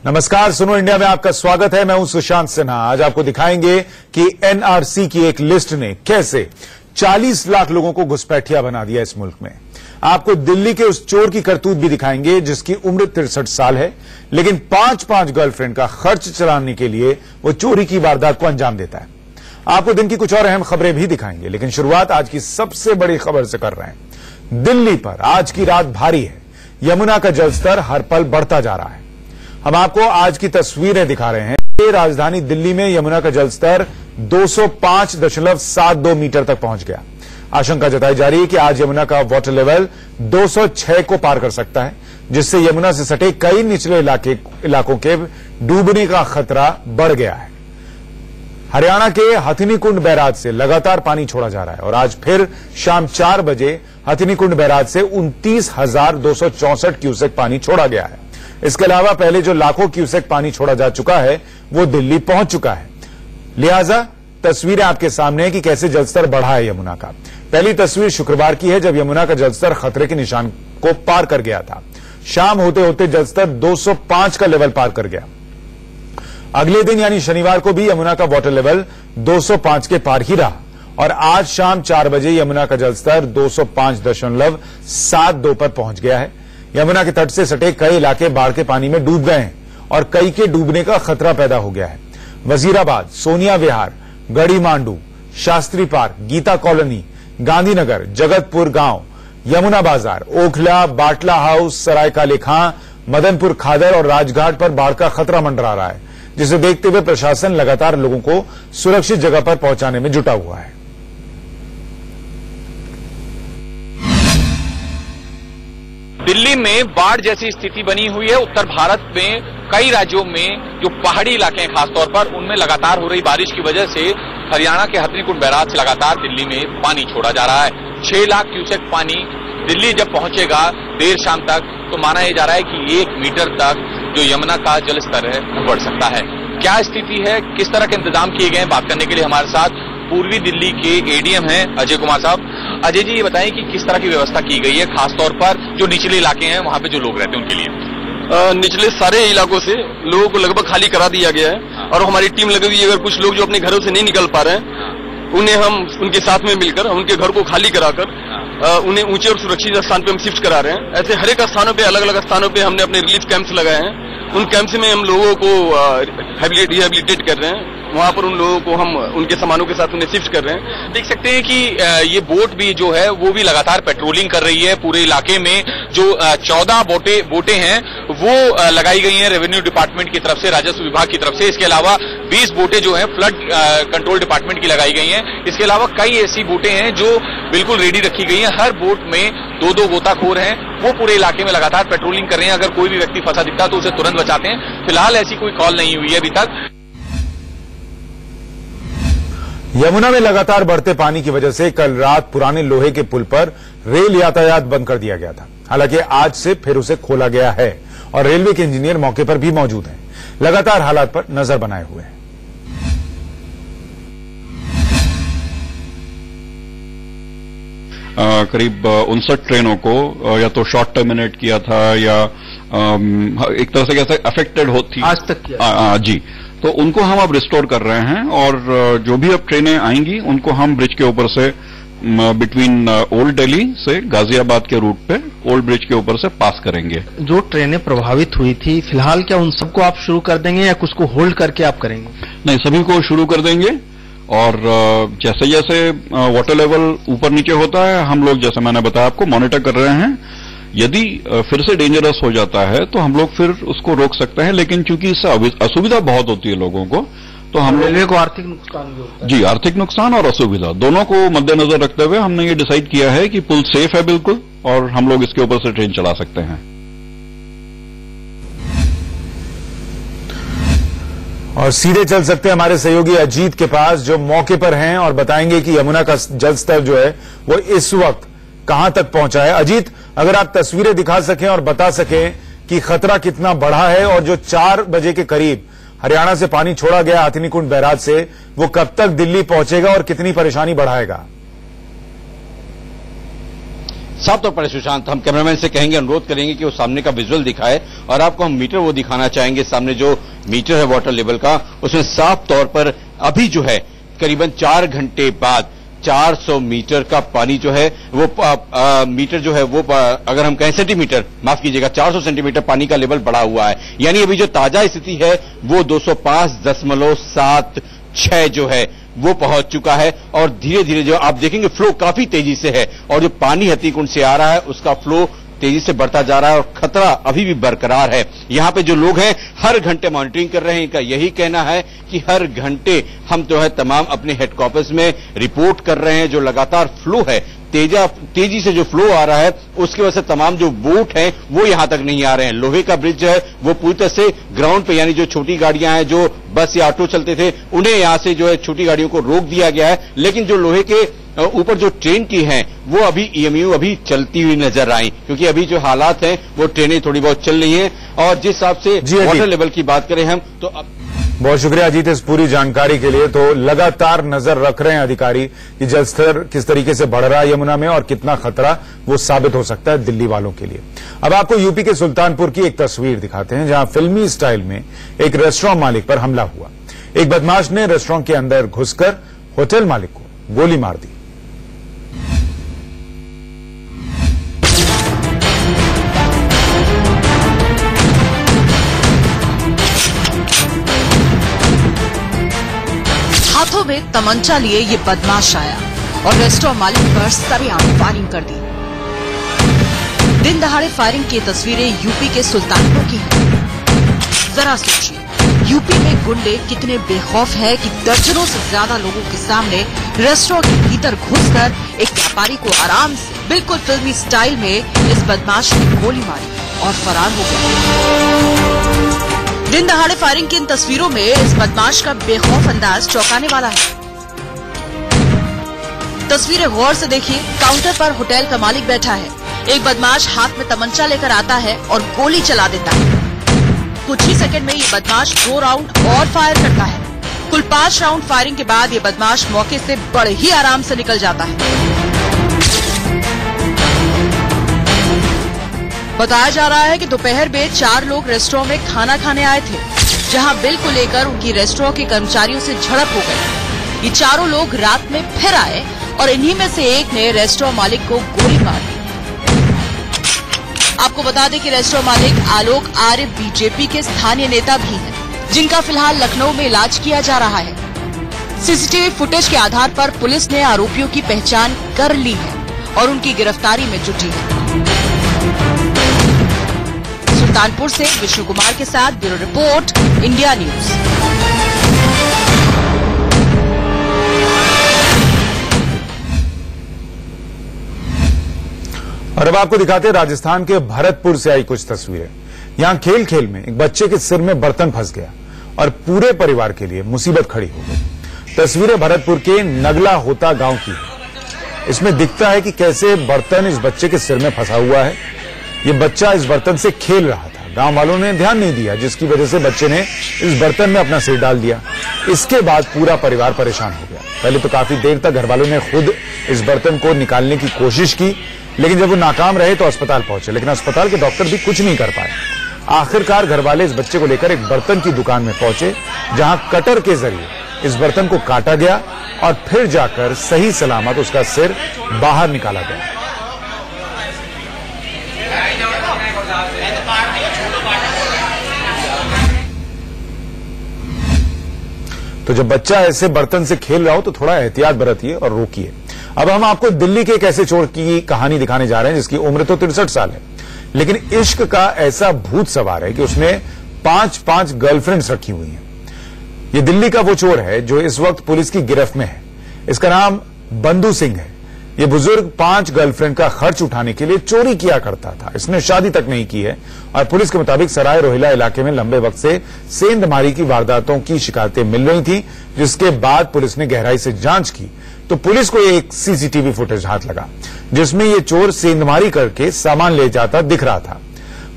नमस्कार, सुनो इंडिया में आपका स्वागत है। मैं हूं सुशांत सिन्हा। आज आपको दिखाएंगे कि एनआरसी की एक लिस्ट ने कैसे 40 लाख लोगों को घुसपैठिया बना दिया इस मुल्क में। आपको दिल्ली के उस चोर की करतूत भी दिखाएंगे जिसकी उम्र 63 साल है, लेकिन 5-5 गर्लफ्रेंड का खर्च चलाने के लिए वो चोरी की वारदात को अंजाम देता है। आपको दिन की कुछ और अहम खबरें भी दिखाएंगे, लेकिन शुरुआत आज की सबसे बड़ी खबर से कर रहे हैं। दिल्ली पर आज की रात भारी है। यमुना का जलस्तर हर पल बढ़ता जा रहा है। हम आपको आज की तस्वीरें दिखा रहे हैं। राजधानी दिल्ली में यमुना का जलस्तर 205.72 मीटर तक पहुंच गया। आशंका जताई जा रही है कि आज यमुना का वाटर लेवल 206 को पार कर सकता है, जिससे यमुना से सटे कई निचले इलाकों के डूबने का खतरा बढ़ गया है। हरियाणा के हथिनीकुंड बैराज से लगातार पानी छोड़ा जा रहा है और आज फिर शाम 4 बजे हथिनीकुंड बैराज से 29,264 क्यूसेक पानी छोड़ा गया है। इसके अलावा पहले जो लाखों क्यूसेक पानी छोड़ा जा चुका है वो दिल्ली पहुंच चुका है। लिहाजा तस्वीरें आपके सामने है कि कैसे जलस्तर बढ़ा है यमुना का। पहली तस्वीर शुक्रवार की है, जब यमुना का जलस्तर खतरे के निशान को पार कर गया था। शाम होते होते जलस्तर 205 का लेवल पार कर गया। अगले दिन यानी शनिवार को भी यमुना का वाटर लेवल 205 के पार ही रहा और आज शाम 4 बजे यमुना का जलस्तर 205.72 पर पहुंच गया है। यमुना के तट से सटे कई इलाके बाढ़ के पानी में डूब गए हैं और कई के डूबने का खतरा पैदा हो गया है। वजीराबाद, सोनिया विहार, गढ़ी मांडू, शास्त्री पार्क, गीता कॉलोनी, गांधीनगर, जगतपुर गांव, यमुना बाजार, ओखला, बाटला हाउस, सरायकाले खां, मदनपुर खादर और राजघाट पर बाढ़ का खतरा मंडरा रहा है, जिसे देखते हुए प्रशासन लगातार लोगों को सुरक्षित जगह पर पहुंचाने में जुटा हुआ है। दिल्ली में बाढ़ जैसी स्थिति बनी हुई है। उत्तर भारत में कई राज्यों में जो पहाड़ी इलाके हैं खासतौर पर, उनमें लगातार हो रही बारिश की वजह से हरियाणा के हथिनीकुंड बैराज से लगातार दिल्ली में पानी छोड़ा जा रहा है। 6 लाख क्यूसेक पानी दिल्ली जब पहुंचेगा देर शाम तक, तो माना यह जा रहा है कि 1 मीटर तक जो यमुना का जल स्तर है वो बढ़ सकता है। क्या स्थिति है, किस तरह के इंतजाम किए गए हैं, बात करने के लिए हमारे साथ पूर्वी दिल्ली के एडीएम हैं अजय कुमार साहब। अजय जी, ये बताएं कि किस तरह की व्यवस्था की गई है, खासतौर पर जो निचले इलाके हैं वहां पे जो लोग रहते हैं उनके लिए। निचले सारे इलाकों से लोगों को लगभग खाली करा दिया गया है और हमारी टीम लगी हुई है। अगर कुछ लोग जो अपने घरों से नहीं निकल पा रहे हैं, उन्हें हम उनके साथ में मिलकर उनके घर को खाली कराकर उन्हें ऊंचे और सुरक्षित स्थान पे हम शिफ्ट करा रहे हैं। ऐसे हर एक स्थानों पे, अलग अलग स्थानों पे हमने अपने रिलीफ कैंप्स लगाए हैं। उन कैंप्स में हम लोगों को रिहेबिलिटेट कर रहे हैं। वहां पर उन लोगों को हम उनके सामानों के साथ उन्हें शिफ्ट कर रहे हैं। देख सकते हैं कि ये बोट भी जो है वो भी लगातार पेट्रोलिंग कर रही है पूरे इलाके में। जो 14 बोटें हैं वो लगाई गई हैं रेवेन्यू डिपार्टमेंट की तरफ से, राजस्व विभाग की तरफ से। इसके अलावा 20 बोटें जो हैं फ्लड कंट्रोल डिपार्टमेंट की लगाई गई हैं। इसके अलावा कई ऐसी बोटें हैं जो बिल्कुल रेडी रखी गई हैं। हर बोट में 2-2 गोताखोर हैं, वो पूरे इलाके में लगातार पेट्रोलिंग कर रहे हैं। अगर कोई भी व्यक्ति फंसा दिखता है तो उसे तुरंत बचाते हैं। फिलहाल ऐसी कोई कॉल नहीं हुई है अभी तक। यमुना में लगातार बढ़ते पानी की वजह से कल रात पुराने लोहे के पुल पर रेल यातायात बंद कर दिया गया था। हालांकि आज से फिर उसे खोला गया है और रेलवे के इंजीनियर मौके पर भी मौजूद हैं, लगातार हालात पर नजर बनाए हुए हैं। करीब 59 ट्रेनों को या तो शॉर्ट टर्मिनेट किया था या एक तरह से कैसे अफेक्टेड होती आज तक किया। जी, तो उनको हम अब रिस्टोर कर रहे हैं और जो भी अब ट्रेनें आएंगी उनको हम ब्रिज के ऊपर से बिटवीन ओल्ड दिल्ली से गाजियाबाद के रूट पे ओल्ड ब्रिज के ऊपर से पास करेंगे। जो ट्रेनें प्रभावित हुई थी, फिलहाल क्या उन सबको आप शुरू कर देंगे या कुछ को होल्ड करके आप करेंगे? नहीं, सभी को शुरू कर देंगे और जैसे जैसे वाटर लेवल ऊपर नीचे होता है हम लोग, जैसे मैंने बताया आपको, मॉनिटर कर रहे हैं। यदि फिर से डेंजरस हो जाता है तो हम लोग फिर उसको रोक सकते हैं, लेकिन चूंकि इससे असुविधा बहुत होती है लोगों को, तो हम रेलवे को आर्थिक नुकसान भी होता है। जी, आर्थिक नुकसान और असुविधा दोनों को मद्देनजर रखते हुए हमने ये डिसाइड किया है कि पुल सेफ है बिल्कुल और हम लोग इसके ऊपर से ट्रेन चला सकते हैं। और सीधे चल सकते हैं हमारे सहयोगी अजीत के पास, जो मौके पर हैं और बताएंगे कि यमुना का जल स्तर जो है वो इस वक्त कहां तक पहुंचा है। अजीत, अगर आप तस्वीरें दिखा सकें और बता सकें कि खतरा कितना बढ़ा है और जो 4 बजे के करीब हरियाणा से पानी छोड़ा गया हथिनीकुंड बैराज से, वो कब तक दिल्ली पहुंचेगा और कितनी परेशानी बढ़ाएगा? साफ तौर पर सुशांत, हम कैमरामैन से कहेंगे, अनुरोध करेंगे कि वो सामने का विजुअल दिखाए और आपको हम मीटर वो दिखाना चाहेंगे। सामने जो मीटर है वाटर लेवल का, उसमें साफ तौर पर अभी जो है करीबन 4 घंटे बाद 400 मीटर का पानी जो है वो मीटर जो है वो अगर हम कहें सेंटीमीटर, माफ कीजिएगा, 400 सेंटीमीटर पानी का लेवल बढ़ा हुआ है। यानी अभी जो ताजा स्थिति है वो 205.76 जो है वो पहुंच चुका है और धीरे धीरे जो आप देखेंगे फ्लो काफी तेजी से है और जो पानी हथनीकुंड से आ रहा है उसका फ्लो तेजी से बढ़ता जा रहा है और खतरा अभी भी बरकरार है। यहाँ पे जो लोग हैं हर घंटे मॉनिटरिंग कर रहे हैं। इनका यही कहना है कि हर घंटे हम जो है तमाम अपने हेडक्वार्टर्स में रिपोर्ट कर रहे हैं। जो लगातार फ्लो है, तेजी से जो फ्लो आ रहा है उसकी वजह से तमाम जो बोट हैं वो यहां तक नहीं आ रहे हैं। लोहे का ब्रिज है वो पूरी तरह से ग्राउंड पे, यानी जो छोटी गाड़ियां हैं, जो बस या ऑटो चलते थे, उन्हें यहां से जो है छोटी गाड़ियों को रोक दिया गया है। लेकिन जो लोहे के ऊपर जो ट्रेन की हैं वो अभी ईएमयू अभी चलती हुई नजर आई, क्योंकि अभी जो हालात हैं वो ट्रेनें थोड़ी बहुत चल रही हैं। और जिस हिसाब से वाटर लेवल की बात करें हम तो अब बहुत शुक्रिया अजीत इस पूरी जानकारी के लिए। तो लगातार नजर रख रहे हैं अधिकारी कि जलस्तर किस तरीके से बढ़ रहा है यमुना में और कितना खतरा वो साबित हो सकता है दिल्ली वालों के लिए। अब आपको यूपी के सुल्तानपुर की एक तस्वीर दिखाते हैं जहां फिल्मी स्टाइल में एक रेस्टोरेंट मालिक पर हमला हुआ। एक बदमाश ने रेस्टोरेंट के अंदर घुसकर होटल मालिक को गोली मार दी। हाथों में तमंचा लिए ये बदमाश आया और रेस्टोरेंट मालिक पर सरेआम फायरिंग कर दी। दिन दहाड़े फायरिंग की तस्वीरें यूपी के सुल्तानपुर की हैं। जरा सोचिए, यूपी में गुंडे कितने बेखौफ है कि दर्जनों से ज्यादा लोगों के सामने रेस्टोरेंट के भीतर घुसकर एक व्यापारी को आराम से बिल्कुल फिल्मी स्टाइल में इस बदमाश ने गोली मारी और फरार हो गया। दिन दहाड़े फायरिंग की इन तस्वीरों में इस बदमाश का बेखौफ अंदाज चौंकाने वाला है। तस्वीरें गौर से देखिए। काउंटर पर होटल का मालिक बैठा है। एक बदमाश हाथ में तमंचा लेकर आता है और गोली चला देता है। कुछ ही सेकंड में ये बदमाश 2 राउंड और फायर करता है। कुल 5 राउंड फायरिंग के बाद ये बदमाश मौके से बड़े ही आराम से निकल जाता है। बताया जा रहा है कि दोपहर में 4 लोग रेस्टोरेंट में खाना खाने आए थे, जहां बिल को लेकर उनकी रेस्टोरेंट के कर्मचारियों से झड़प हो गई। ये चारों लोग रात में फिर आए और इन्हीं में से एक ने रेस्टोरेंट मालिक को गोली मार दी। आपको बता दें कि रेस्टोरेंट मालिक आलोक आर्य बीजेपी के स्थानीय नेता भी हैं, जिनका फिलहाल लखनऊ में इलाज किया जा रहा है। सीसीटीवी फुटेज के आधार पर पुलिस ने आरोपियों की पहचान कर ली है और उनकी गिरफ्तारी में जुटी है। सुल्तानपुर से विष्णु कुमार के साथ ब्यूरो रिपोर्ट, इंडिया न्यूज। और अब आपको दिखाते हैं राजस्थान के भरतपुर से आई कुछ तस्वीरें। यहां खेल खेल में एक बच्चे के सिर में बर्तन फंस गया और पूरे परिवार के लिए मुसीबत खड़ी हो गई। तस्वीरें भरतपुर के नगला होता गांव की है। इसमें दिखता है कि कैसे बर्तन इस बच्चे के सिर में फंसा हुआ है। ये बच्चा इस बर्तन से खेल रहा था। गांव वालों ने ध्यान नहीं दिया, जिसकी वजह से बच्चे ने इस बर्तन में अपना सिर डाल दिया। इसके बाद पूरा परिवार परेशान हो गया। पहले तो काफी देर तक घर वालों ने खुद इस बर्तन को निकालने की कोशिश की, लेकिन जब वो नाकाम रहे तो अस्पताल पहुंचे, लेकिन अस्पताल के डॉक्टर भी कुछ नहीं कर पाए। आखिरकार घर वाले इस बच्चे को लेकर एक बर्तन की दुकान में पहुंचे, जहां कटर के जरिए इस बर्तन को काटा गया और फिर जाकर सही सलामत उसका सिर बाहर निकाला गया। तो जब बच्चा ऐसे बर्तन से खेल रहा हो तो थोड़ा एहतियात बरतिए और रोकिए। अब हम आपको दिल्ली के एक ऐसे चोर की कहानी दिखाने जा रहे हैं जिसकी उम्र तो 63 साल है, लेकिन इश्क का ऐसा भूत सवार है कि उसने 5-5 गर्लफ्रेंड्स रखी हुई हैं। ये दिल्ली का वो चोर है जो इस वक्त पुलिस की गिरफ्त में है। इसका नाम बंधु सिंह है। ये बुजुर्ग 5 गर्लफ्रेंड का खर्च उठाने के लिए चोरी किया करता था। इसने शादी तक नहीं की है और पुलिस के मुताबिक सराय रोहिला इलाके में लंबे वक्त से सेंधमारी की वारदातों की शिकायतें मिल रही थी, जिसके बाद पुलिस ने गहराई से जांच की तो पुलिस को एक सीसीटीवी फुटेज हाथ लगा, जिसमें ये चोर सेंधमारी करके सामान ले जाता दिख रहा था।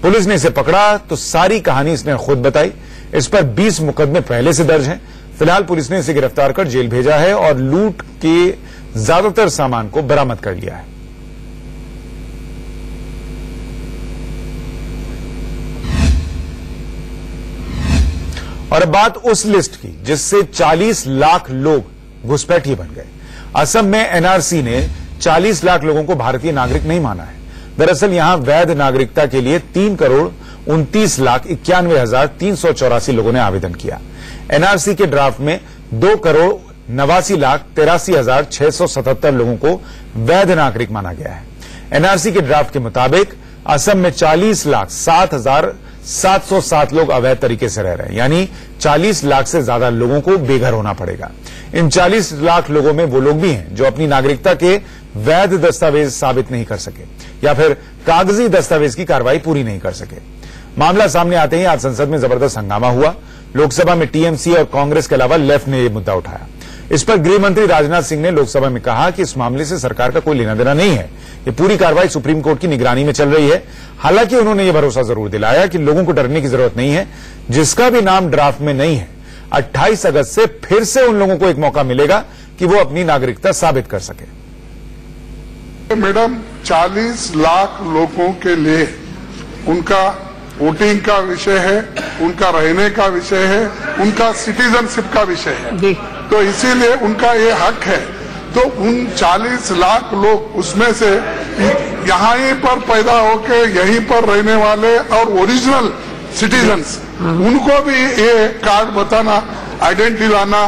पुलिस ने इसे पकड़ा तो सारी कहानी इसने खुद बताई। इस पर 20 मुकदमे पहले से दर्ज हैं। फिलहाल पुलिस ने इसे गिरफ्तार कर जेल भेजा है और लूट के ज्यादातर सामान को बरामद कर लिया है। और अब बात उस लिस्ट की जिससे 40 लाख लोग घुसपैठिए बन गए। असम में एनआरसी ने 40 लाख लोगों को भारतीय नागरिक नहीं माना है। दरअसल यहां वैध नागरिकता के लिए 3,29,91,384 लोगों ने आवेदन किया। एनआरसी के ड्राफ्ट में 2,89,83,677 लोगों को वैध नागरिक माना गया है। एनआरसी के ड्राफ्ट के मुताबिक असम में 40,07,707 लोग अवैध तरीके से रह रहे हैं, यानी 40 लाख से ज्यादा लोगों को बेघर होना पड़ेगा। इन 40 लाख लोगों में वो लोग भी हैं जो अपनी नागरिकता के वैध दस्तावेज साबित नहीं कर सके या फिर कागजी दस्तावेज की कार्रवाई पूरी नहीं कर सके। मामला सामने आते ही आज संसद में जबरदस्त हंगामा हुआ। लोकसभा में टीएमसी और कांग्रेस के अलावा लेफ्ट ने यह मुद्दा उठाया। इस पर गृह मंत्री राजनाथ सिंह ने लोकसभा में कहा कि इस मामले से सरकार का कोई लेना देना नहीं है, ये पूरी कार्रवाई सुप्रीम कोर्ट की निगरानी में चल रही है। हालांकि उन्होंने यह भरोसा जरूर दिलाया कि लोगों को डरने की जरूरत नहीं है। जिसका भी नाम ड्राफ्ट में नहीं है, 28 अगस्त से फिर से उन लोगों को एक मौका मिलेगा कि वो अपनी नागरिकता साबित कर सके। मैडम, 40 लाख लोगों के लिए उनका वोटिंग का विषय है, उनका रहने का विषय है, उनका सिटीजनशिप का विषय है, तो इसीलिए उनका ये हक है। तो उन 40 लाख लोग उसमें से यहाँ पर पैदा होके यहीं पर रहने वाले और ओरिजिनल सिटीजन्स, उनको भी ये कार्ड बताना, आइडेंटिटी लाना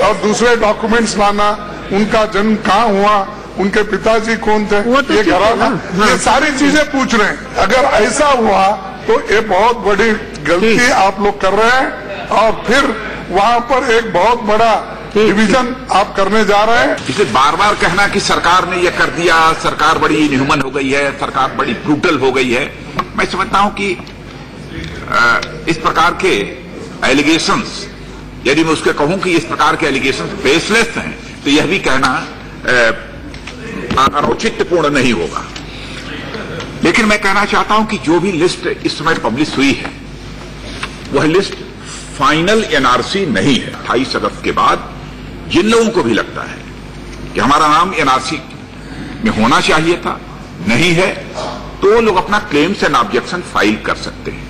और दूसरे डॉक्यूमेंट्स लाना, उनका जन्म कहाँ हुआ, उनके पिताजी कौन थे, ये घराना, ये सारी चीजें पूछ रहे हैं। अगर ऐसा हुआ तो ये बहुत बड़ी गलती आप लोग कर रहे हैं और फिर वहाँ पर एक बहुत बड़ा डिवीजन आप करने जा रहे हैं। इसे बार बार कहना कि सरकार ने ये कर दिया, सरकार बड़ी इनह्यूमन हो गई है, सरकार बड़ी ब्रूटल हो गई है, मैं समझता हूं कि इस प्रकार के एलिगेशंस, यदि मैं उसके कहूं कि इस प्रकार के एलिगेशंस बेसलेस हैं, तो यह भी कहना औचित्यपूर्ण नहीं होगा। लेकिन मैं कहना चाहता हूं कि जो भी लिस्ट इस समय पब्लिश हुई है, वह लिस्ट फाइनल एनआरसी नहीं है। 28 अगस्त के बाद जिन लोगों को भी लगता है कि हमारा नाम एनआरसी में होना चाहिए था, नहीं है, तो वो लोग अपना क्लेम्स एंड ऑब्जेक्शन फाइल कर सकते हैं।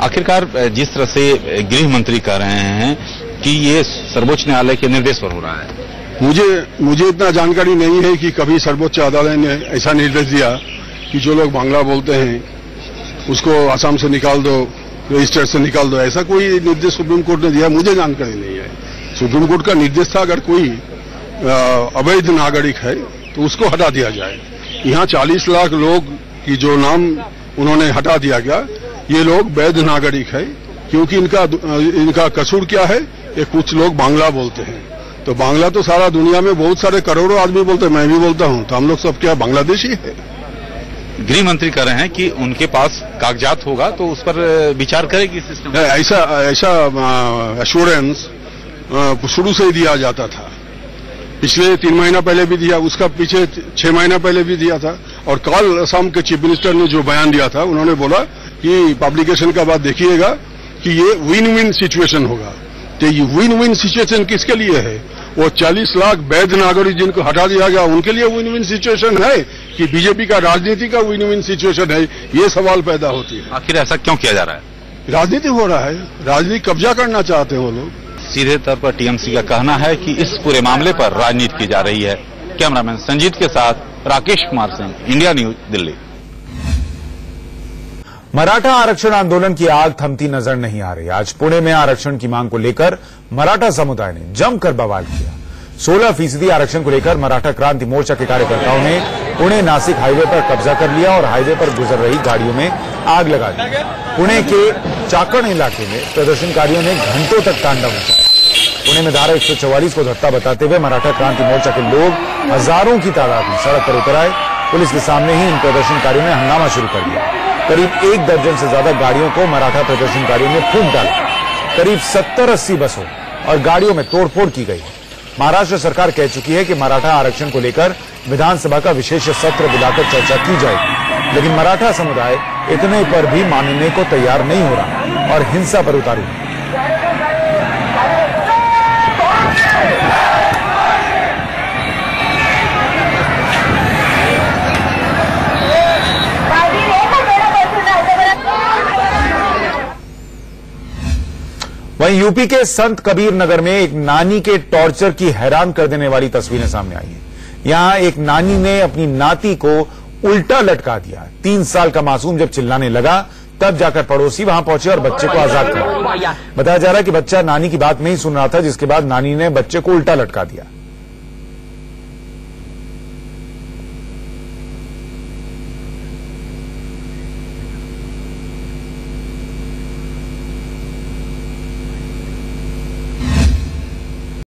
आखिरकार जिस तरह से गृह मंत्री कह रहे हैं कि ये सर्वोच्च न्यायालय के निर्देश पर हो रहा है, मुझे इतना जानकारी नहीं है कि कभी सर्वोच्च अदालत ने ऐसा निर्देश दिया कि जो लोग बांग्ला बोलते हैं उसको असम से निकाल दो, रजिस्टर से निकाल दो। ऐसा कोई निर्देश सुप्रीम कोर्ट ने दिया, मुझे जानकारी नहीं है। सुप्रीम कोर्ट का निर्देश था अगर कोई अवैध नागरिक है तो उसको हटा दिया जाए। यहाँ 40 लाख लोग की जो नाम उन्होंने हटा दिया गया, ये लोग वैध नागरिक है, क्योंकि इनका कसूर क्या है कि कुछ लोग बांग्ला बोलते हैं। तो बांग्ला तो सारा दुनिया में बहुत सारे करोड़ों आदमी बोलते हैं, मैं भी बोलता हूं, तो हम लोग सब क्या बांग्लादेशी है? गृह मंत्री कह रहे हैं कि उनके पास कागजात होगा तो उस पर विचार करेगी सिस्टम। ऐसा एश्योरेंस शुरू से ही दिया जाता था, पिछले 3 महीना पहले भी दिया, उसका पीछे 6 महीना पहले भी दिया था। और कल असम के चीफ मिनिस्टर ने जो बयान दिया था, उन्होंने बोला कि पब्लिकेशन का बाद देखिएगा कि ये विन विन सिचुएशन होगा। तो ये विन विन सिचुएशन किसके लिए है? वो 40 लाख वैध नागरिक जिनको हटा दिया गया उनके लिए विन विन सिचुएशन है कि बीजेपी का राजनीति का विन विन सिचुएशन है? ये सवाल पैदा होती है। आखिर ऐसा क्यों किया जा रहा है? राजनीति हो रहा है, राजनीति कब्जा करना चाहते हैं वो लोग। सीधे तौर पर टीएमसी का कहना है कि इस पूरे मामले पर राजनीति की जा रही है। कैमरामैन संजीत के साथ राकेश कुमार सिंह, इंडिया न्यूज, दिल्ली। मराठा आरक्षण आंदोलन की आग थमती नजर नहीं आ रही। आज पुणे में आरक्षण की मांग को लेकर मराठा समुदाय ने जमकर बवाल किया। 16% आरक्षण को लेकर मराठा क्रांति मोर्चा के कार्यकर्ताओं ने पुणे नासिक हाईवे पर कब्जा कर लिया और हाईवे पर गुजर रही गाड़ियों में आग लगा दी। पुणे के चाकण इलाके में प्रदर्शनकारियों ने घंटों तक तांडव मचाया। पुणे में धारा 144 को धत्ता बताते हुए मराठा क्रांति मोर्चा के लोग हजारों की तादाद में सड़क पर उतर आए। पुलिस के सामने ही इन प्रदर्शनकारियों ने हंगामा शुरू कर दिया। करीब 1 दर्जन से ज्यादा गाड़ियों को मराठा प्रदर्शनकारियों ने फूंक डाला। करीब 70-80 बसों और गाड़ियों में तोड़फोड़ की गई। महाराष्ट्र सरकार कह चुकी है कि मराठा आरक्षण को लेकर विधानसभा का विशेष सत्र बुलाकर चर्चा की जाएगी, लेकिन मराठा समुदाय इतने पर भी मानने को तैयार नहीं हो रहा और हिंसा पर उतारू है। वहीं यूपी के संत कबीर नगर में एक नानी के टॉर्चर की हैरान कर देने वाली तस्वीरें सामने आई हैं। यहां एक नानी ने अपनी नाती को उल्टा लटका दिया। 3 साल का मासूम जब चिल्लाने लगा तब जाकर पड़ोसी वहां पहुंचे और बच्चे को आजाद किया। बताया जा रहा है कि बच्चा नानी की बात नहीं सुन रहा था, जिसके बाद नानी ने बच्चे को उल्टा लटका दिया।